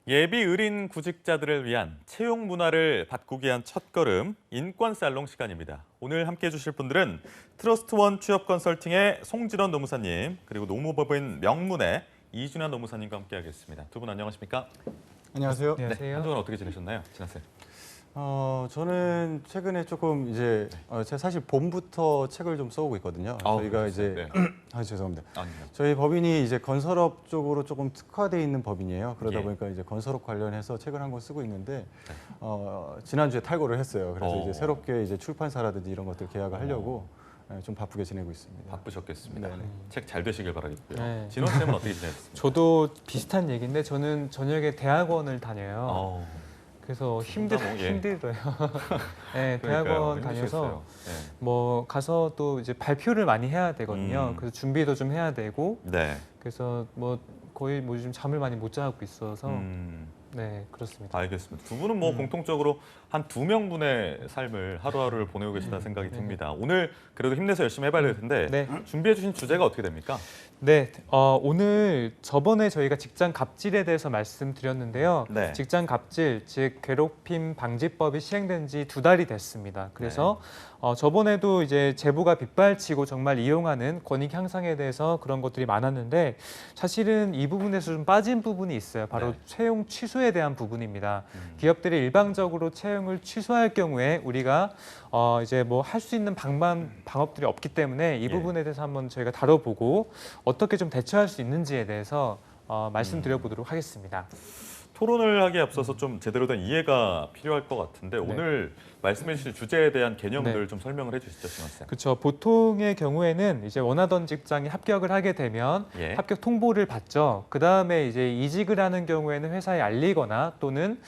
예비 의린 구직자들을 위한 채용 문화를 바꾸기 위한 첫걸음 인권 살롱 시간입니다. 오늘 함께해 주실 분들은 트러스트원 취업 컨설팅의 송진원 노무사님, 그리고 노무법인 명문의 이준환 노무사님과 함께하겠습니다. 두 분 안녕하십니까? 안녕하세요. 네, 한 주간 어떻게 지내셨나요, 진환 쌤? 저는 최근에 조금 이제 제가 사실 봄부터 책을 좀 써오고 있거든요. 저희가 이제 죄송합니다. 아니요. 저희 법인이 이제 건설업 쪽으로 조금 특화돼 있는 법인이에요. 그러다 예. 보니까 이제 건설업 관련해서 책을 한 권 쓰고 있는데 지난주에 탈고를 했어요. 그래서 이제 새롭게 이제 출판사라든지 이런 것들 계약을 하려고 좀 바쁘게 지내고 있습니다. 바쁘셨겠습니다. 네네. 책 잘 되시길 바라겠고요. 네. 진원 쌤은 어떻게 지내셨습니까? 저도 비슷한 얘기인데 저는 저녁에 대학원을 다녀요. 그래서 힘들어요. 네, 대학원 다녀서 뭐 가서 또 이제 발표를 많이 해야 되거든요. 그래서 준비도 좀 해야 되고. 네. 그래서 뭐 거의 뭐 요즘 잠을 많이 못 자고 있어서 네, 그렇습니다. 알겠습니다. 두 분은 뭐 공통적으로 한 2명분의 삶을 하루하루를 보내고 계시다는 생각이 듭니다. 오늘 그래도 힘내서 열심히 해봐야 될 텐데 네. 준비해 주신 주제가 어떻게 됩니까? 네, 오늘 저번에 저희가 직장 갑질에 대해서 말씀드렸는데요. 네. 직장 갑질, 즉 괴롭힘 방지법이 시행된 지 2달이 됐습니다. 그래서 저번에도 이제 제보가 빗발치고 정말 이용하는 권익 향상에 대해서 그런 것들이 많았는데 사실은 이 부분에서 좀 빠진 부분이 있어요. 바로 채용 취소에 대한 부분입니다. 기업들이 일방적으로 채용을 취소할 경우에 우리가 이제 뭐 할 수 있는 방법들이 없기 때문에 이 부분에 대해서 한번 저희가 다뤄보고 어떻게 좀 대처할 수 있는지에 대해서 말씀드려보도록 하겠습니다. 토론을 하기에 앞서서 좀 제대로 된 이해가 필요할 것 같은데 오늘 말씀해 주실 주제에 대한 개념들 좀 설명을 해주시죠, 진원 쌤. 그렇죠. 보통의 경우에는 이제 원하던 직장에 합격을 하게 되면 합격 통보를 받죠. 그 다음에 이제 이직을 하는 경우에는 회사에 알리거나 또는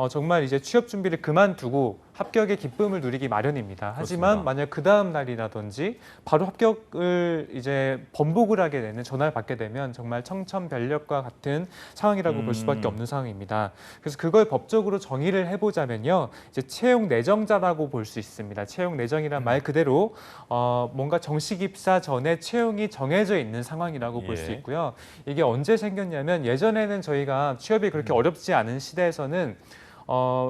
정말 이제 취업 준비를 그만두고 합격의 기쁨을 누리기 마련입니다. 하지만 만약 그 다음 날이라든지 바로 합격을 이제 번복을 하게 되는 전화를 받게 되면 정말 청천벽력과 같은 상황이라고 볼 수밖에 없는 상황입니다. 그래서 그걸 법적으로 정의를 해보자면요, 이제 채용 내정자라고 볼 수 있습니다. 채용 내정이란 말 그대로 뭔가 정식 입사 전에 채용이 정해져 있는 상황이라고 볼 수 있고요. 이게 언제 생겼냐면 예전에는 저희가 취업이 그렇게 어렵지 않은 시대에서는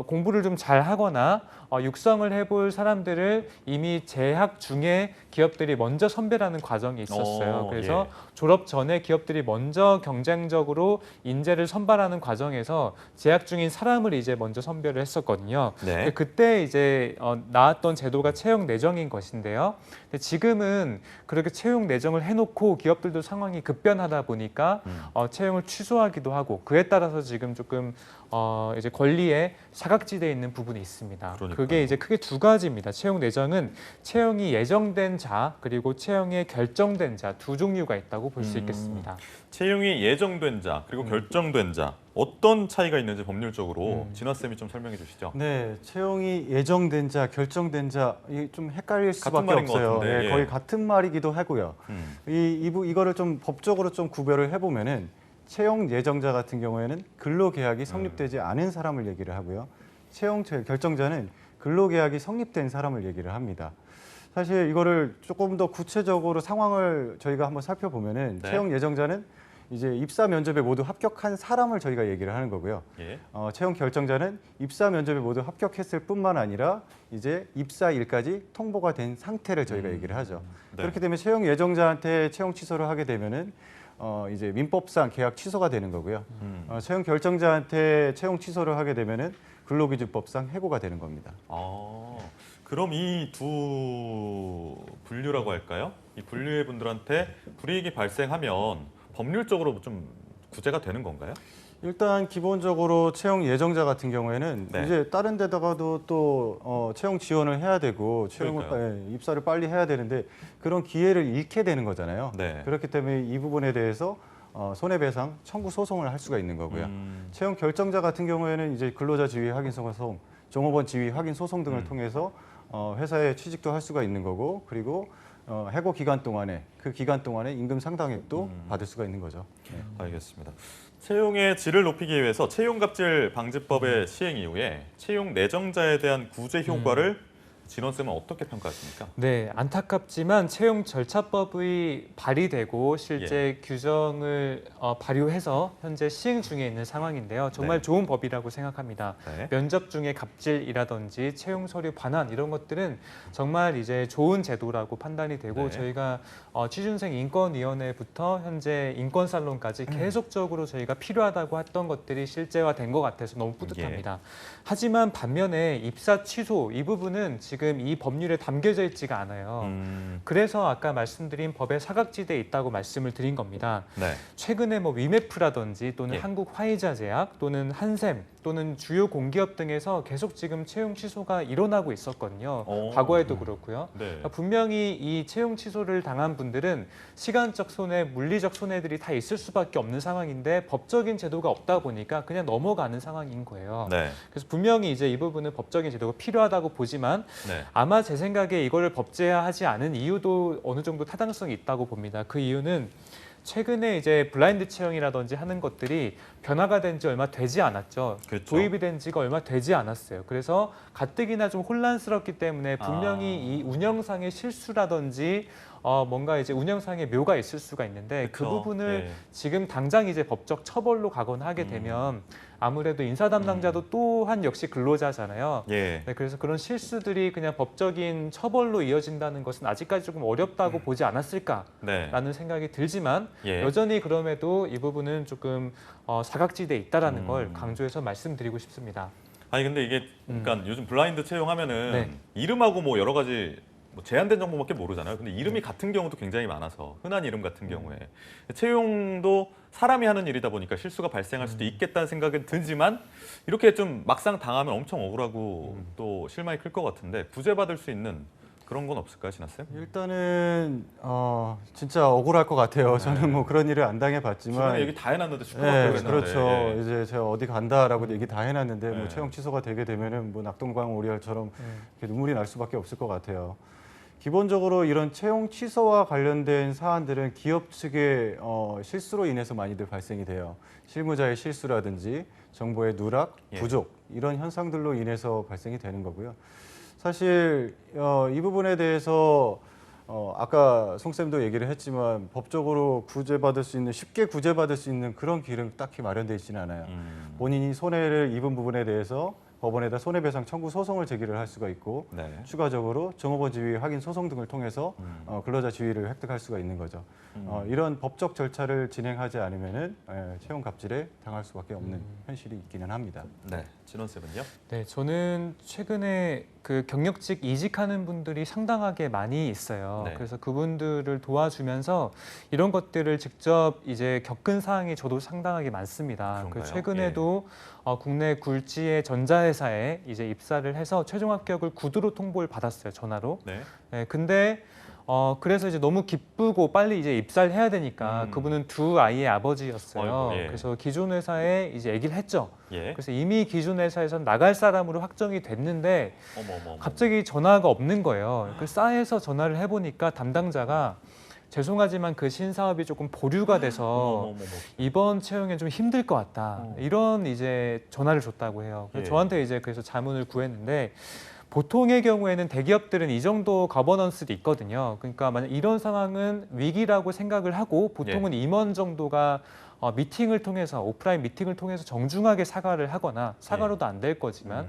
공부를 좀 잘 하거나 육성을 해볼 사람들을 이미 재학 중에 기업들이 먼저 선별하는 과정이 있었어요. 그래서 졸업 전에 기업들이 먼저 경쟁적으로 인재를 선발하는 과정에서 재학 중인 사람을 이제 먼저 선별을 했었거든요. 그때 이제 나왔던 제도가 채용 내정인 것인데요. 근데 지금은 그렇게 채용 내정을 해놓고 기업들도 상황이 급변하다 보니까 채용을 취소하기도 하고 그에 따라서 지금 조금 이제 권리에 사각지대에 있는 부분이 있습니다. 그게 이제 크게 두 가지입니다. 채용 내정은 채용이 예정된 자 그리고 채용이 결정된 자 두 종류가 있다고 볼 수 있겠습니다. 채용이 예정된 자 그리고 결정된 자 어떤 차이가 있는지 법률적으로 진화 쌤이 좀 설명해 주시죠. 네, 채용이 예정된 자, 결정된 자, 이게 좀 헷갈릴 수밖에 말인 것 없어요. 같은데, 네, 거의 같은 말이기도 하고요. 이거를 좀 법적으로 좀 구별을 해보면은 채용 예정자 같은 경우에는 근로계약이 성립되지 않은 사람을 얘기를 하고요. 채용 결정자는 근로계약이 성립된 사람을 얘기를 합니다. 사실 이거를 조금 더 구체적으로 상황을 저희가 한번 살펴보면은 채용 예정자는 이제 입사 면접에 모두 합격한 사람을 저희가 얘기를 하는 거고요. 채용 결정자는 입사 면접에 모두 합격했을 뿐만 아니라 이제 입사일까지 통보가 된 상태를 저희가 얘기를 하죠. 그렇기 때문에 채용 예정자한테 채용 취소를 하게 되면은 이제 민법상 계약 취소가 되는 거고요. 채용 결정자한테 채용 취소를 하게 되면은 근로기준법상 해고가 되는 겁니다. 그럼 이 두 분류라고 할까요? 이 분류의 분들한테 불이익이 발생하면 법률적으로 좀 구제가 되는 건가요? 일단 기본적으로 채용 예정자 같은 경우에는 이제 다른 데다가도 또 채용 지원을 해야 되고 채용을 입사를 빨리 해야 되는데 그런 기회를 잃게 되는 거잖아요. 그렇기 때문에 이 부분에 대해서 손해배상 청구 소송을 할 수가 있는 거고요. 채용 결정자 같은 경우에는 이제 근로자 지위 확인 소송, 종업원 지위 확인 소송 등을 통해서 회사에 취직도 할 수가 있는 거고 그리고 해고 기간 동안에 그 기간 동안에 임금 상당액도 받을 수가 있는 거죠. 알겠습니다. 채용의 질을 높이기 위해서 채용갑질 방지법의 시행 이후에 채용 내정자에 대한 구제 효과를 진원쌤은 어떻게 평가하십니까? 네, 안타깝지만 채용 절차법이 발의되고 실제 규정을 발효해서 현재 시행 중에 있는 상황인데요. 정말 네. 좋은 법이라고 생각합니다. 네. 면접 중에 갑질이라든지 채용 서류 반환 이런 것들은 정말 이제 좋은 제도라고 판단이 되고 네. 저희가 취준생 인권위원회부터 현재 인권살론까지 계속적으로 저희가 필요하다고 했던 것들이 실제화된 것 같아서 너무 뿌듯합니다. 하지만 반면에 입사 취소 이 부분은 지금 이 법률에 담겨져 있지가 않아요. 그래서 아까 말씀드린 법의 사각지대에 있다고 말씀을 드린 겁니다. 네. 최근에 뭐 위메프라든지 또는 예. 한국 화이자 제약 또는 한샘 또는 주요 공기업 등에서 계속 지금 채용 취소가 일어나고 있었거든요. 오. 과거에도 그렇고요. 네. 그러니까 분명히 이 채용 취소를 당한 분들은 시간적 손해, 물리적 손해들이 다 있을 수밖에 없는 상황인데 법적인 제도가 없다 보니까 그냥 넘어가는 상황인 거예요. 네. 그래서 분명히 이제 이 부분은 법적인 제도가 필요하다고 보지만 네. 아마 제 생각에 이거를 법제화하지 않은 이유도 어느 정도 타당성이 있다고 봅니다. 그 이유는 최근에 이제 블라인드 채용이라든지 하는 것들이 변화가 된 지 얼마 되지 않았죠. 그렇죠. 도입이 된 지가 얼마 되지 않았어요. 그래서 가뜩이나 좀 혼란스럽기 때문에 분명히 이 운영상의 실수라든지 뭔가 이제 운영상의 묘가 있을 수가 있는데 그 그렇죠. 부분을 예. 지금 당장 이제 법적 처벌로 가거나 하게 되면 아무래도 인사 담당자도 또한 역시 근로자잖아요. 예. 네, 그래서 그런 실수들이 그냥 법적인 처벌로 이어진다는 것은 아직까지 조금 어렵다고 보지 않았을까라는 네. 생각이 들지만 예. 여전히 그럼에도 이 부분은 조금 사각지대에 있다라는 걸 음. 강조해서 말씀드리고 싶습니다. 아니 근데 이게 그러니까 요즘 블라인드 채용하면은 네. 이름하고 뭐 여러 가지 뭐 제한된 정보밖에 모르잖아요. 근데 이름이 같은 경우도 굉장히 많아서 흔한 이름 같은 경우에 채용도 사람이 하는 일이다 보니까 실수가 발생할 수도 있겠다는 생각은 들지만 이렇게 좀 막상 당하면 엄청 억울하고 또 실망이 클 것 같은데 구제받을 수 있는 그런 건 없을까요, 진아 쌤? 일단은 진짜 억울할 것 같아요. 저는 뭐 그런 일을 안 당해봤지만 주변에 얘기 다 해놨는데 축구밖에 네, 그랬는데. 그렇죠. 예. 이제 제가 어디 간다라고 얘기 다 해놨는데 뭐 네. 채용 취소가 되게 되면은 뭐 낙동강 오리알처럼 이렇게 눈물이 날 수밖에 없을 것 같아요. 기본적으로 이런 채용 취소와 관련된 사안들은 기업 측의 실수로 인해서 많이들 발생이 돼요. 실무자의 실수라든지 정보의 누락, 예. 부족 이런 현상들로 인해서 발생이 되는 거고요. 사실 이 부분에 대해서 아까 송쌤도 얘기를 했지만 법적으로 구제받을 수 있는 쉽게 구제받을 수 있는 그런 길은 딱히 마련되어 있지는 않아요. 본인이 손해를 입은 부분에 대해서 법원에다 손해배상 청구 소송을 제기를 할 수가 있고 네. 추가적으로 종업원 지위 확인 소송 등을 통해서 근로자 지위를 획득할 수가 있는 거죠. 이런 법적 절차를 진행하지 않으면은 채용 갑질에 당할 수밖에 없는 현실이 있기는 합니다. 네. 진원 쌤은요? 네, 저는 최근에 그 경력직 이직하는 분들이 상당하게 많이 있어요. 네. 그래서 그분들을 도와주면서 이런 것들을 직접 이제 겪은 사항이 저도 상당하게 많습니다. 그런가요? 그 최근에도 국내 굴지의 전자회사에 이제 입사를 해서 최종 합격을 구두로 통보를 받았어요, 전화로. 네. 네, 근데 그래서 이제 너무 기쁘고 빨리 이제 입사를 해야 되니까 그분은 두 아이의 아버지였어요. 아이고, 예. 그래서 기존 회사에 이제 얘기를 했죠. 예. 그래서 이미 기존 회사에선 나갈 사람으로 확정이 됐는데 어머. 갑자기 전화가 없는 거예요. 그 싸해서 전화를 해보니까 담당자가 죄송하지만 그 신사업이 조금 보류가 돼서 어머. 이번 채용에 좀 힘들 것 같다. 이런 이제 전화를 줬다고 해요. 그래서 예. 저한테 이제 그래서 자문을 구했는데 보통의 경우에는 대기업들은 이 정도 거버넌스도 있거든요. 그러니까 만약 이런 상황은 위기라고 생각을 하고 보통은 임원 정도가 미팅을 통해서 오프라인 미팅을 통해서 정중하게 사과를 하거나 사과로도 안 될 거지만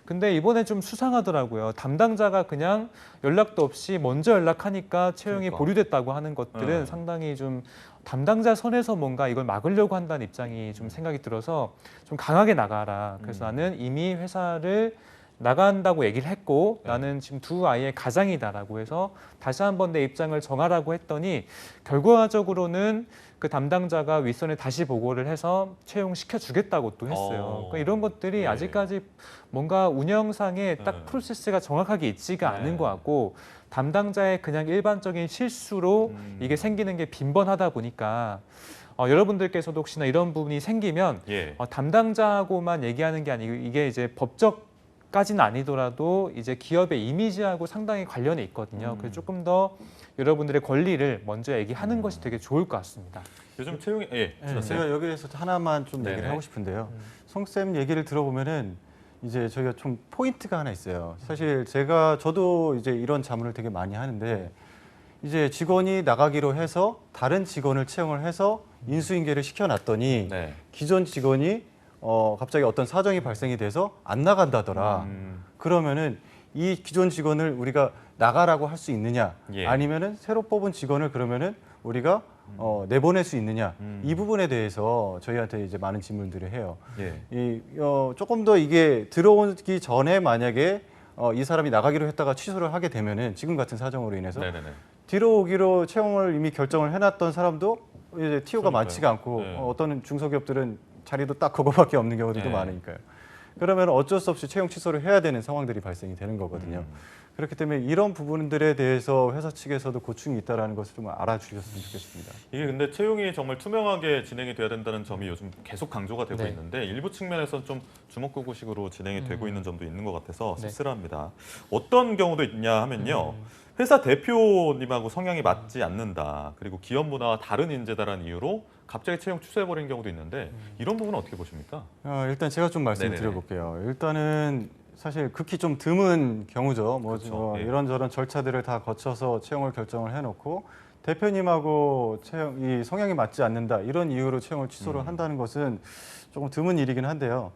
근데 이번에 좀 수상하더라고요. 담당자가 그냥 연락도 없이 먼저 연락하니까 채용이 그러니까. 보류됐다고 하는 것들은 상당히 좀 담당자 선에서 뭔가 이걸 막으려고 한다는 입장이 좀 생각이 들어서 좀 강하게 나가라. 그래서 나는 이미 회사를 나간다고 얘기를 했고 나는 지금 두 아이의 가장이다라고 해서 다시 한번 내 입장을 정하라고 했더니 결과적으로는 그 담당자가 윗선에 다시 보고를 해서 채용시켜 주겠다고 또 했어요. 그러니까 이런 것들이 네. 아직까지 뭔가 운영상에 딱 네. 프로세스가 정확하게 있지가 네. 않은 것 같고 담당자의 그냥 일반적인 실수로 이게 생기는 게 빈번하다 보니까 여러분들께서도 혹시나 이런 부분이 생기면 예. 담당자하고만 얘기하는 게 아니고 이게 이제 법적까지는 아니더라도 이제 기업의 이미지하고 상당히 관련이 있거든요. 그래서 조금 더 여러분들의 권리를 먼저 얘기하는 것이 되게 좋을 것 같습니다. 요즘 채용이 진아 쌤. 제가 여기에서 하나만 좀 네네. 얘기를 하고 싶은데요. 송쌤 얘기를 들어보면은 이제 저희가 좀 포인트가 하나 있어요. 사실 저도 이제 이런 자문을 되게 많이 하는데 이제 직원이 나가기로 해서 다른 직원을 채용을 해서 인수인계를 시켜놨더니 네. 기존 직원이 갑자기 어떤 사정이 발생이 돼서 안 나간다더라. 그러면은 이 기존 직원을 우리가 나가라고 할 수 있느냐, 예. 아니면은 새로 뽑은 직원을 그러면은 우리가 내보낼 수 있느냐, 이 부분에 대해서 저희한테 이제 많은 질문들을 해요. 예. 조금 더 이게 들어오기 전에 만약에 이 사람이 나가기로 했다가 취소를 하게 되면은 지금 같은 사정으로 인해서 네네네. 들어오기로 채용을 이미 결정을 해놨던 사람도 이제 TO가 그러니까요. 많지가 않고 네. 어떤 중소기업들은 자리도 딱 그거밖에 없는 경우들도 네. 많으니까요. 그러면 어쩔 수 없이 채용 취소를 해야 되는 상황들이 발생이 되는 거거든요. 그렇기 때문에 이런 부분들에 대해서 회사 측에서도 고충이 있다는 것을 좀 알아주셨으면 좋겠습니다. 이게 근데 채용이 정말 투명하게 진행이 돼야 된다는 점이 요즘 계속 강조가 되고 네. 있는데 일부 측면에서 좀 주먹구구식으로 진행이 되고 있는 점도 있는 것 같아서 네. 씁쓸합니다. 어떤 경우도 있냐 하면요. 회사 대표님하고 성향이 맞지 않는다. 그리고 기업 문화와 다른 인재다라는 이유로 갑자기 채용 취소해버리는 경우도 있는데 이런 부분은 어떻게 보십니까? 일단 제가 좀 말씀드려볼게요. 일단은 사실 극히 좀 드문 경우죠. 그렇죠. 예. 이런저런 절차들을 다 거쳐서 채용을 결정을 해놓고 대표님하고 이 성향이 맞지 않는다 이런 이유로 채용을 취소를 한다는 것은 조금 드문 일이긴 한데요.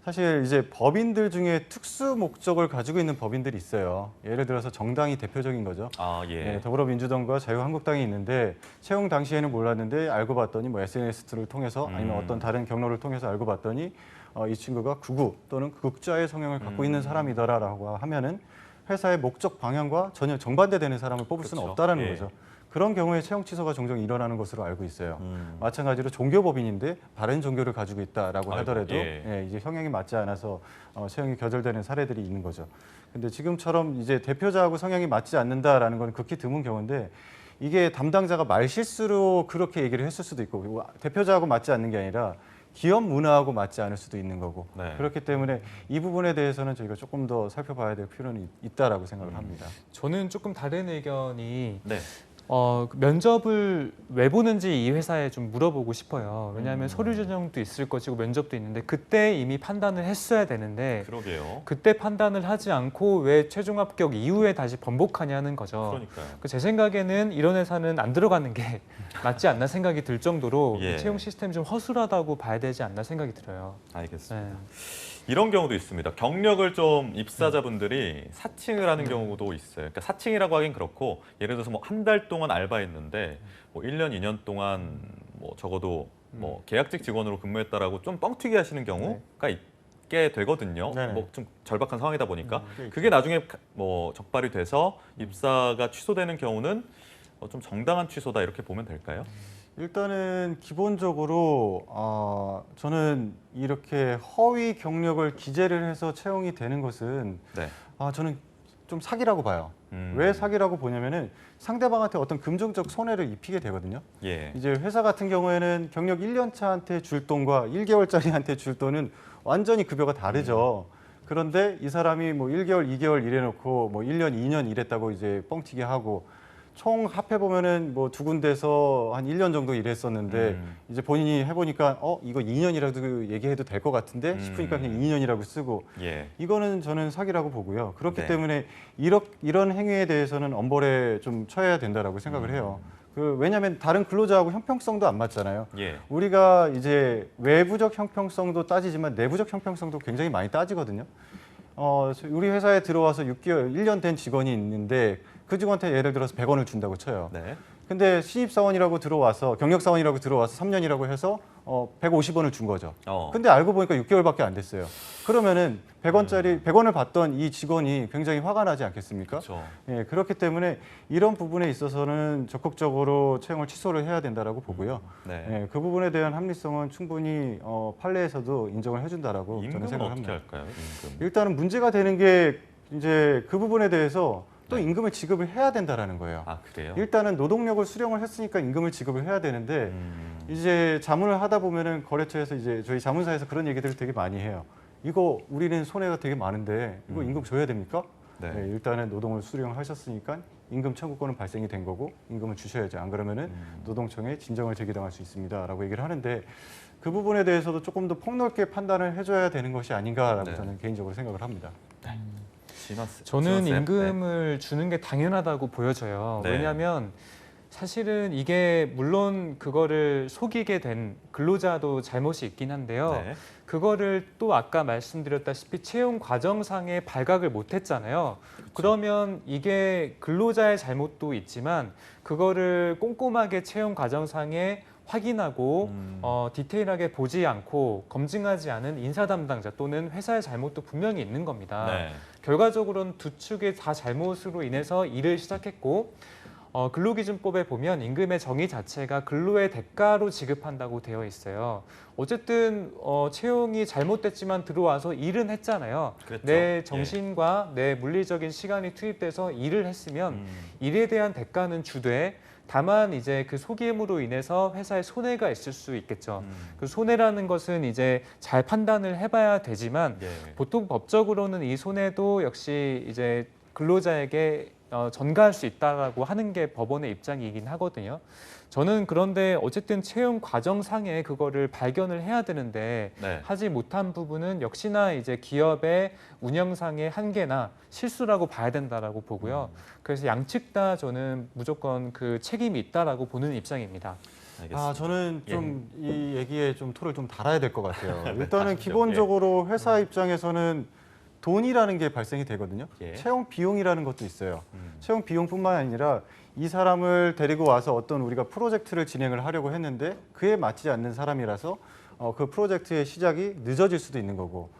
사실 이제 법인들 중에 특수 목적을 가지고 있는 법인들이 있어요. 예를 들어서 정당이 대표적인 거죠. 아 예. 더불어민주당과 자유한국당이 있는데 채용 당시에는 몰랐는데 알고 봤더니 뭐 SNS를 통해서 아니면 어떤 다른 경로를 통해서 알고 봤더니 이 친구가 극우 또는 극좌의 성향을 갖고 있는 사람이더라라고 하면은 회사의 목적 방향과 전혀 정반대되는 사람을 뽑을 수는 그렇죠. 없다라는 예. 거죠. 그런 경우에 채용 취소가 종종 일어나는 것으로 알고 있어요. 마찬가지로 종교법인인데 다른 종교를 가지고 있다라고 아이고, 하더라도 예. 이제 성향이 맞지 않아서 채용이 거절되는 사례들이 있는 거죠. 근데 지금처럼 이제 대표자하고 성향이 맞지 않는다라는 건 극히 드문 경우인데 이게 담당자가 말실수로 그렇게 얘기를 했을 수도 있고 그리고 대표자하고 맞지 않는 게 아니라 기업 문화하고 맞지 않을 수도 있는 거고 네. 그렇기 때문에 이 부분에 대해서는 저희가 조금 더 살펴봐야 될 필요는 있다라고 생각을 합니다. 저는 조금 다른 의견이 네. 면접을 왜 보는지 이 회사에 좀 물어보고 싶어요. 왜냐하면 서류 전형도 있을 것이고 면접도 있는데 그때 이미 판단을 했어야 되는데 그러게요. 그때 판단을 하지 않고 왜 최종 합격 이후에 다시 번복하냐는 거죠. 그러니까요. 제 생각에는 이런 회사는 안 들어가는 게 맞지 않나 생각이 들 정도로 예. 채용 시스템이 좀 허술하다고 봐야 되지 않나 생각이 들어요. 알겠습니다. 네. 이런 경우도 있습니다. 경력을 좀 입사자분들이 사칭을 하는 경우도 있어요. 그러니까 사칭이라고 하긴 그렇고 예를 들어서 뭐 한 달 동안 알바했는데 뭐 1년, 2년 동안 뭐 적어도 뭐 계약직 직원으로 근무했다라고 좀 뻥튀기 하시는 경우가 있게 되거든요. 네네. 뭐 좀 절박한 상황이다 보니까 꽤 그게 나중에 뭐 적발이 돼서 입사가 취소되는 경우는 좀 정당한 취소다 이렇게 보면 될까요? 일단은 기본적으로 저는 이렇게 허위 경력을 기재를 해서 채용이 되는 것은 네. 저는 좀 사기라고 봐요. 왜 사기라고 보냐면은 상대방한테 어떤 금전적 손해를 입히게 되거든요. 예. 이제 회사 같은 경우에는 경력 1년 차한테 줄 돈과 1개월짜리한테 줄 돈은 완전히 급여가 다르죠. 그런데 이 사람이 뭐 1개월, 2개월 일해놓고 뭐 1년, 2년 일했다고 이제 뻥튀기 하고 총 합해 보면은 뭐 두 군데서 한 1년 정도 일했었는데 이제 본인이 해보니까 이거 2년이라도 얘기해도 될 것 같은데 싶으니까 그냥 2년이라고 쓰고 예. 이거는 저는 사기라고 보고요. 그렇기 네. 때문에 이런 행위에 대해서는 엄벌에 좀 처해야 된다라고 생각을 해요. 왜냐하면 다른 근로자하고 형평성도 안 맞잖아요. 예. 우리가 이제 외부적 형평성도 따지지만 내부적 형평성도 굉장히 많이 따지거든요. 우리 회사에 들어와서 6개월, 1년 된 직원이 있는데 그 직원한테 예를 들어서 100원을 준다고 쳐요. 네. 근데 신입사원이라고 들어와서 경력사원이라고 들어와서 3년이라고 해서 150원을 준 거죠. 근데 알고 보니까 6개월밖에 안 됐어요. 그러면은 100원을 받던 이 직원이 굉장히 화가 나지 않겠습니까? 그렇죠. 예, 그렇기 때문에 이런 부분에 있어서는 적극적으로 채용을 취소를 해야 된다라고 보고요. 네. 예, 그 부분에 대한 합리성은 충분히 판례에서도 인정을 해준다라고 저는 임금은 생각을 어떻게 합니다. 할까요? 임금. 일단은 문제가 되는 게 이제 그 부분에 대해서 또 임금을 지급을 해야 된다라는 거예요. 아 그래요? 일단은 노동력을 수령을 했으니까 임금을 지급을 해야 되는데 이제 자문을 하다 보면은 거래처에서 이제 저희 자문사에서 그런 얘기들을 되게 많이 해요. 이거 우리는 손해가 되게 많은데 이거 임금 줘야 됩니까? 네. 일단은 노동을 수령하셨으니까 임금 청구권은 발생이 된 거고 임금을 주셔야죠. 안 그러면은 노동청에 진정을 제기당할 수 있습니다라고 얘기를 하는데 그 부분에 대해서도 조금 더 폭넓게 판단을 해줘야 되는 것이 아닌가라고 네. 저는 개인적으로 생각을 합니다. 저는 진원쌤. 임금을 주는 게 당연하다고 보여져요. 네. 왜냐하면 사실은 이게 물론 그거를 속이게 된 근로자도 잘못이 있긴 한데요. 네. 그거를 또 아까 말씀드렸다시피 채용 과정상에 발각을 못했잖아요. 그러면 이게 근로자의 잘못도 있지만 그거를 꼼꼼하게 채용 과정상에 확인하고 디테일하게 보지 않고 검증하지 않은 인사 담당자 또는 회사의 잘못도 분명히 있는 겁니다. 네. 결과적으로는 두 축의 다 잘못으로 인해서 일을 시작했고 근로기준법에 보면 임금의 정의 자체가 근로의 대가로 지급한다고 되어 있어요. 어쨌든 채용이 잘못됐지만 들어와서 일은 했잖아요. 그랬죠. 내 정신과 내 물리적인 시간이 투입돼서 일을 했으면 일에 대한 대가는 주되 다만 이제 그 속임으로 인해서 회사에 손해가 있을 수 있겠죠. 그 손해라는 것은 이제 잘 판단을 해봐야 되지만 예. 보통 법적으로는 이 손해도 역시 이제 근로자에게 전가할 수 있다라고 하는 게 법원의 입장이긴 하거든요. 저는 그런데 어쨌든 채용 과정상에 그거를 발견을 해야 되는데 네. 하지 못한 부분은 역시나 이제 기업의 운영상의 한계나 실수라고 봐야 된다라고 보고요. 그래서 양측 다 저는 무조건 그 책임이 있다라고 보는 입장입니다. 알겠습니다. 저는 좀 이 얘기에 좀 토를 좀 달아야 될 것 같아요. 일단은 아시죠? 기본적으로 회사 입장에서는 돈이라는 게 발생이 되거든요. 예. 채용 비용이라는 것도 있어요. 채용 비용뿐만 아니라 이 사람을 데리고 와서 어떤 우리가 프로젝트를 진행을 하려고 했는데 그에 맞지 않는 사람이라서 그 프로젝트의 시작이 늦어질 수도 있는 거고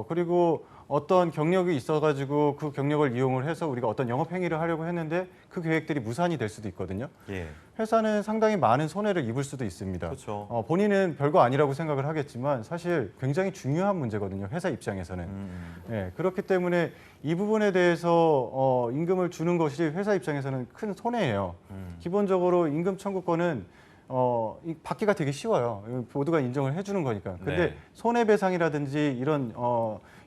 그리고 어떤 경력이 있어가지고 그 경력을 이용을 해서 우리가 어떤 영업 행위를 하려고 했는데 그 계획들이 무산이 될 수도 있거든요. 예. 회사는 상당히 많은 손해를 입을 수도 있습니다. 그렇죠. 본인은 별거 아니라고 생각을 하겠지만 사실 굉장히 중요한 문제거든요. 회사 입장에서는. 예, 그렇기 때문에 이 부분에 대해서 임금을 주는 것이 회사 입장에서는 큰 손해예요. 기본적으로 임금 청구권은 받기가 되게 쉬워요. 모두가 인정을 해주는 거니까. 근데 네. 손해배상이라든지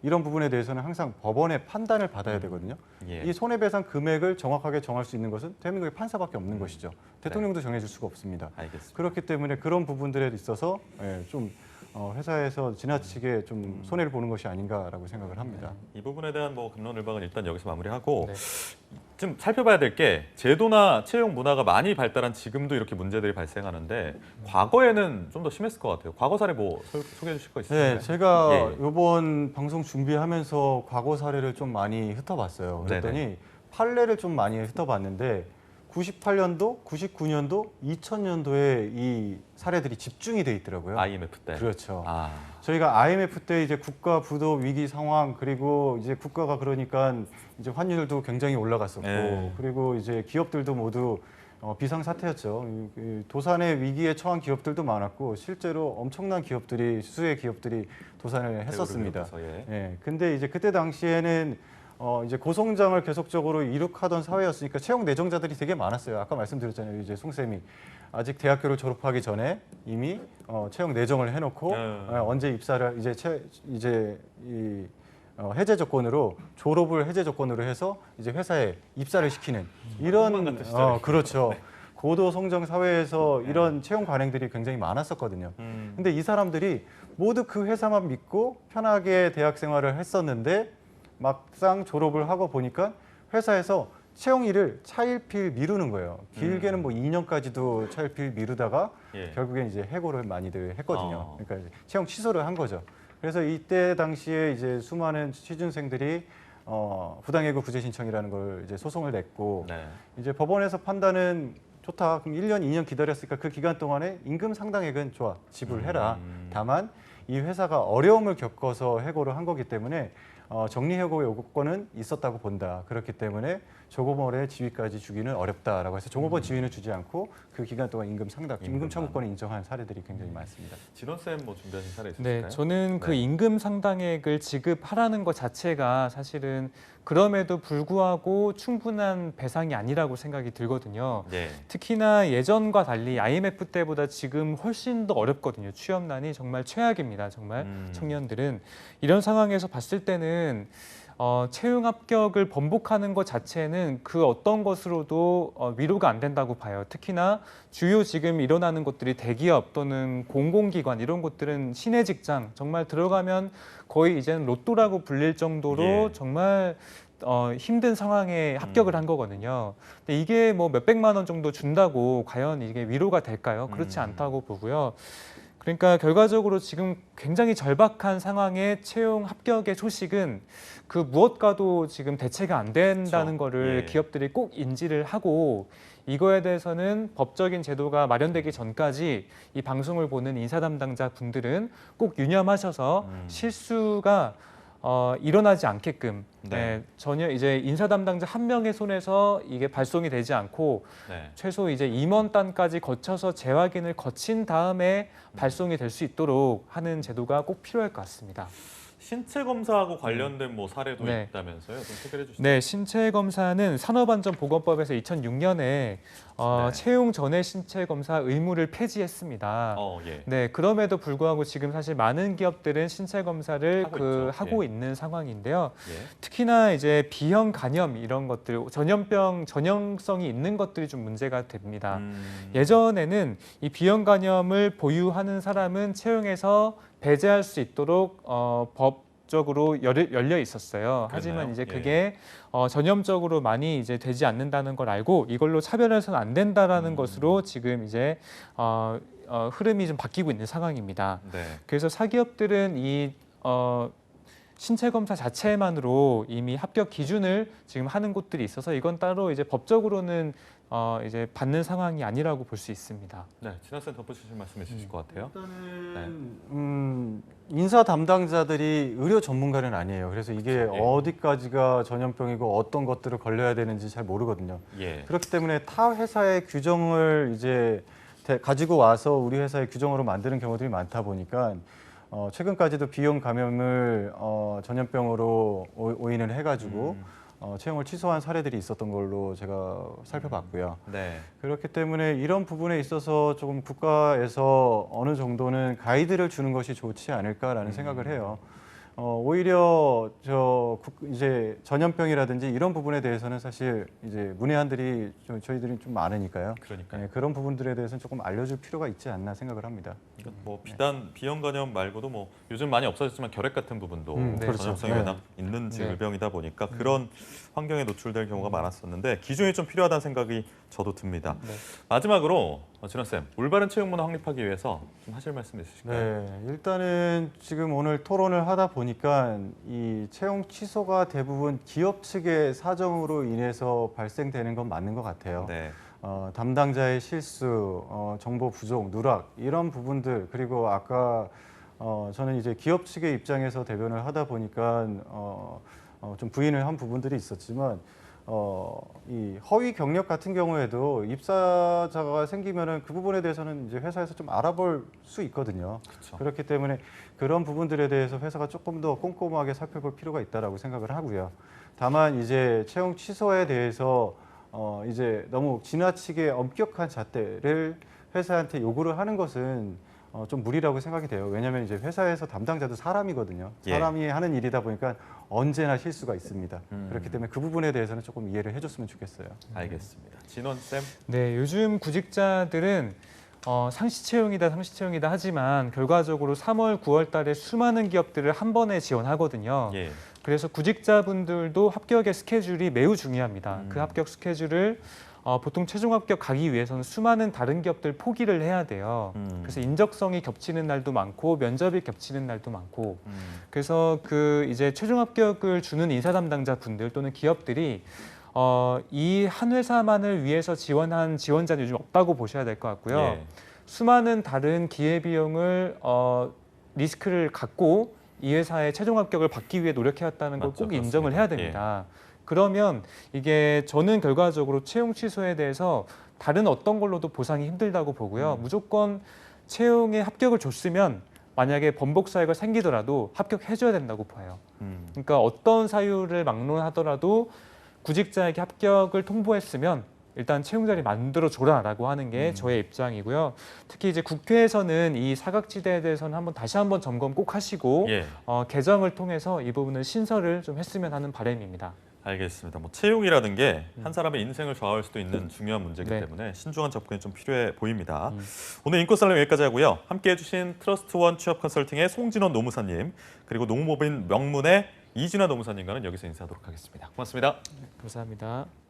이런 부분에 대해서는 항상 법원의 판단을 받아야 되거든요. 예. 이 손해배상 금액을 정확하게 정할 수 있는 것은 대한민국의 판사밖에 없는 것이죠. 대통령도 정해줄 수가 없습니다. 알겠습니다. 그렇기 때문에 그런 부분들에 있어서 좀 회사에서 지나치게 좀 손해를 보는 것이 아닌가라고 생각을 합니다. 이 부분에 대한 뭐 갑론을박은 일단 여기서 마무리하고 네. 좀 살펴봐야 될 게 제도나 채용 문화가 많이 발달한 지금도 이렇게 문제들이 발생하는데 과거에는 좀 더 심했을 것 같아요. 과거 사례 뭐 소개해 주실 거 있으신가요? 네, 제가 예. 이번 방송 준비하면서 과거 사례를 좀 많이 흩어봤어요. 그랬더니 판례를 좀 많이 흩어봤는데 98년도, 99년도, 2000년도에 이 사례들이 집중이 돼 있더라고요. IMF 때. 그렇죠. 아, 저희가 IMF 때 이제 국가 부도 위기 상황 그리고 이제 국가가 그러니까 이제 환율도 굉장히 올라갔었고 네. 그리고 이제 기업들도 모두 비상 사태였죠. 이 도산의 위기에 처한 기업들도 많았고 실제로 엄청난 기업들이 수수의 기업들이 도산을 했었습니다. 예. 예. 근데 이제 그때 당시에는 이제 고성장을 계속적으로 이룩하던 사회였으니까 채용 내정자들이 되게 많았어요. 아까 말씀드렸잖아요. 이제 송 쌤이 아직 대학교를 졸업하기 전에 이미 채용 내정을 해놓고 언제 입사를 이제 이 해제 조건으로 졸업을 해제 조건으로 해서 이제 회사에 입사를 시키는 이런 그렇죠. 고도 성장 사회에서 이런 채용 관행들이 굉장히 많았었거든요. 근데 이 사람들이 모두 그 회사만 믿고 편하게 대학 생활을 했었는데 막상 졸업을 하고 보니까 회사에서 채용일을 차일피일 미루는 거예요. 길게는 뭐 2년까지도 차일피일 미루다가 결국엔 이제 해고를 많이들 했거든요. 그러니까 이제 채용 취소를 한 거죠. 그래서 이때 당시에 이제 수많은 취준생들이 부당해고 구제 신청이라는 걸 이제 소송을 냈고 이제 법원에서 판단은 좋다. 그럼 1년, 2년 기다렸으니까 그 기간 동안에 임금 상당액은 좋아. 지불해라. 다만 이 회사가 어려움을 겪어서 해고를 한 거기 때문에 정리해고 요구권은 있었다고 본다. 그렇기 때문에 조고벌의 지위까지 주기는 어렵다라고 해서 조고벌 지위는 주지 않고 그 기간 동안 임금 청구권을 인정한 사례들이 굉장히 많습니다. 진원 쌤 뭐 준비하신 사례 있으실까요? 네, 저는 그 임금 상당액을 지급하라는 것 자체가 사실은 그럼에도 불구하고 충분한 배상이 아니라고 생각이 들거든요. 네. 특히나 예전과 달리 IMF 때보다 지금 훨씬 더 어렵거든요. 취업난이 정말 최악입니다. 정말 청년들은 이런 상황에서 봤을 때는 채용 합격을 번복하는 것 자체는 그 어떤 것으로도 위로가 안 된다고 봐요. 특히나 주요 지금 일어나는 것들이 대기업 또는 공공기관 이런 곳들은 시내 직장 정말 들어가면 거의 이제는 로또라고 불릴 정도로 예. 정말 힘든 상황에 합격을 한 거거든요. 근데 이게 뭐 몇백만 원 정도 준다고 과연 이게 위로가 될까요? 그렇지 않다고 보고요. 그러니까 결과적으로 지금 굉장히 절박한 상황의 채용 합격의 소식은 그 무엇과도 지금 대체가 안 된다는 그렇죠. 거를 예. 기업들이 꼭 인지를 하고 이거에 대해서는 법적인 제도가 마련되기 전까지 이 방송을 보는 인사 담당자 분들은 꼭 유념하셔서 실수가 일어나지 않게끔 네. 전혀 이제 인사 담당자 한 명의 손에서 이게 발송이 되지 않고 네. 최소 이제 임원단까지 거쳐서 재확인을 거친 다음에 발송이 될 수 있도록 하는 제도가 꼭 필요할 것 같습니다. 신체 검사하고 관련된 뭐 사례도 네. 있다면서요? 좀 소개해 주시죠. 네, 신체 검사는 산업안전보건법에서 2006년에 네. 채용 전에 신체 검사 의무를 폐지했습니다. 예. 네, 그럼에도 불구하고 지금 사실 많은 기업들은 신체 검사를 하고 있죠. 하고 예. 있는 상황인데요. 예. 특히나 이제 B형 간염 이런 것들, 전염병 전형성이 있는 것들이 좀 문제가 됩니다. 예전에는 이 B형 간염을 보유하는 사람은 채용에서 배제할 수 있도록 법적으로 열려 있었어요. 하지만 그랬나요? 이제 예. 그게 전염적으로 많이 이제 되지 않는다는 걸 알고 이걸로 차별해서는 안 된다라는 것으로 지금 이제 흐름이 좀 바뀌고 있는 상황입니다. 네. 그래서 사기업들은 이 신체 검사 자체만으로 이미 합격 기준을 지금 하는 곳들이 있어서 이건 따로 이제 법적으로는 이제 받는 상황이 아니라고 볼 수 있습니다. 네. 진학생 덧붙이실 말씀 있으실 것 같아요. 일단은 인사 담당자들이 의료 전문가는 아니에요. 그래서 이게 그렇죠. 예. 어디까지가 전염병이고 어떤 것들을 걸려야 되는지 잘 모르거든요. 예. 그렇기 때문에 타 회사의 규정을 이제 가지고 와서 우리 회사의 규정으로 만드는 경우들이 많다 보니까 최근까지도 B형 감염을 전염병으로 오인을 해가지고 채용을 취소한 사례들이 있었던 걸로 제가 살펴봤고요. 네. 그렇기 때문에 이런 부분에 있어서 조금 국가에서 어느 정도는 가이드를 주는 것이 좋지 않을까라는 생각을 해요. 오히려 이제 전염병이라든지 이런 부분에 대해서는 사실 이제 문외한들이 저희들이 좀 많으니까요. 그러니까 네, 그런 부분들에 대해서는 조금 알려줄 필요가 있지 않나 생각을 합니다. 뭐 비단 B형 간염 말고도 뭐 요즘 많이 없어졌지만 결핵 같은 부분도 네. 그렇죠. 전염성이 네. 워낙 있는 네. 질병이다 보니까 그런 환경에 노출될 경우가 많았었는데 기준이 좀 필요하다는 생각이 저도 듭니다. 네. 마지막으로 진원쌤, 올바른 채용 문화 확립하기 위해서 좀 하실 말씀 있으실까요? 네, 일단은 지금 오늘 토론을 하다 보니까 이 채용 취소가 대부분 기업 측의 사정으로 인해서 발생되는 건 맞는 것 같아요. 네. 담당자의 실수, 정보 부족, 누락 이런 부분들 그리고 아까 저는 이제 기업 측의 입장에서 대변을 하다 보니까 좀 부인을 한 부분들이 있었지만 이 허위 경력 같은 경우에도 입사자가 생기면은 그 부분에 대해서는 이제 회사에서 좀 알아볼 수 있거든요. 그렇죠. 그렇기 때문에 그런 부분들에 대해서 회사가 조금 더 꼼꼼하게 살펴볼 필요가 있다라고 생각을 하고요. 다만 이제 채용 취소에 대해서 이제 너무 지나치게 엄격한 잣대를 회사한테 요구를 하는 것은 좀 무리라고 생각이 돼요. 왜냐하면 이제 회사에서 담당자도 사람이거든요. 예. 사람이 하는 일이다 보니까 언제나 실수가 있습니다. 그렇기 때문에 그 부분에 대해서는 조금 이해를 해줬으면 좋겠어요. 알겠습니다. 진원쌤. 네, 요즘 구직자들은 상시 채용이다 하지만 결과적으로 3월, 9월 달에 수많은 기업들을 한 번에 지원하거든요. 예. 그래서 구직자분들도 합격의 스케줄이 매우 중요합니다. 그 합격 스케줄을 보통 최종 합격 가기 위해서는 수많은 다른 기업들 포기를 해야 돼요. 그래서 인적성이 겹치는 날도 많고 면접이 겹치는 날도 많고 그래서 그 이제 최종 합격을 주는 인사 담당자 분들 또는 기업들이 이 한 회사만을 위해서 지원한 지원자는 요즘 없다고 보셔야 될 것 같고요. 예. 수많은 다른 기회비용을 리스크를 갖고 이 회사의 최종 합격을 받기 위해 노력해왔다는 걸 맞죠, 꼭 인정을 해야 그렇습니다. 됩니다. 그러면 이게 저는 결과적으로 채용 취소에 대해서 다른 어떤 걸로도 보상이 힘들다고 보고요. 무조건 채용에 합격을 줬으면 만약에 번복 사유가 생기더라도 합격해줘야 된다고 봐요. 그러니까 어떤 사유를 막론하더라도 구직자에게 합격을 통보했으면 일단 채용 자리 만들어 줘라라고 하는 게 저의 입장이고요. 특히 이제 국회에서는 이 사각지대에 대해서는 다시 한번 점검 꼭 하시고 예. 개정을 통해서 이 부분을 신설을 좀 했으면 하는 바람입니다. 알겠습니다. 뭐 채용이라는 게 한 사람의 인생을 좌우할 수도 있는 중요한 문제이기 네. 때문에 신중한 접근이 좀 필요해 보입니다. 오늘 인권살롱 여기까지 하고요. 함께해 주신 트러스트원 취업 컨설팅의 송진원 노무사님, 그리고 농무법인 명문의 이진아 노무사님과는 여기서 인사하도록 하겠습니다. 고맙습니다. 감사합니다.